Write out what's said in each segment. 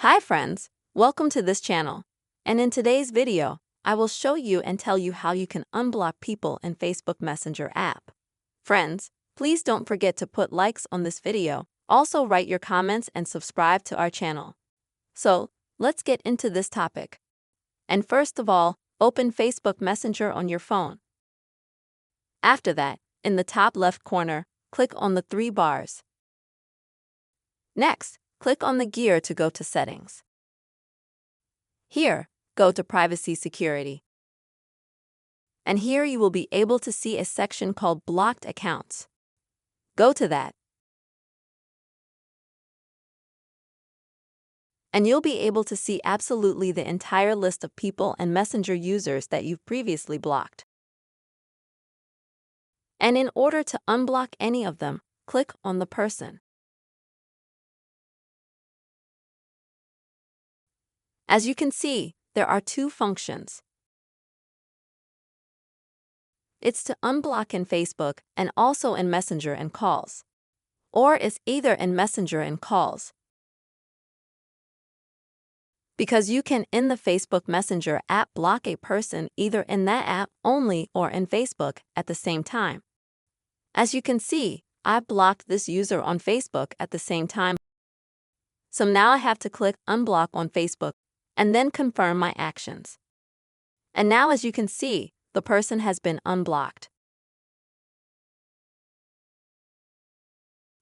Hi friends, welcome to this channel. And in today's video, I will show you and tell you how you can unblock people in Facebook Messenger app. Friends, please don't forget to put likes on this video. Also write your comments and subscribe to our channel. So, let's get into this topic. And first of all, open Facebook Messenger on your phone. After that, in the top left corner, click on the three bars. Next, click on the gear to go to Settings. Here, go to Privacy Security. And here you will be able to see a section called Blocked Accounts. Go to that. And you'll be able to see absolutely the entire list of people and Messenger users that you've previously blocked. And in order to unblock any of them, click on the person. As you can see, there are two functions. It's to unblock in Facebook and also in Messenger and Calls. Or it's either in Messenger and Calls. Because you can in the Facebook Messenger app block a person either in that app only or in Facebook at the same time. As you can see, I blocked this user on Facebook at the same time. So now I have to click Unblock on Facebook and then confirm my actions. And now as you can see, the person has been unblocked.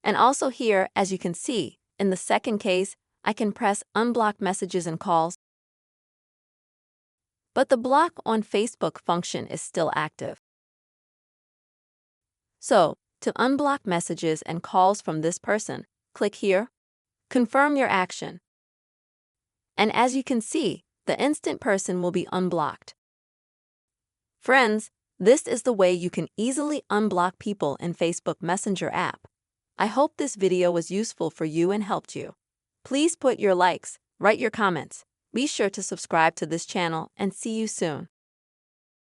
And also here, as you can see, in the second case, I can press Unblock Messages and Calls. But the Block on Facebook function is still active. So, to unblock messages and calls from this person, click here, confirm your action. And as you can see, the instant person will be unblocked. Friends, this is the way you can easily unblock people in Facebook Messenger app. I hope this video was useful for you and helped you. Please put your likes, write your comments. Be sure to subscribe to this channel and see you soon.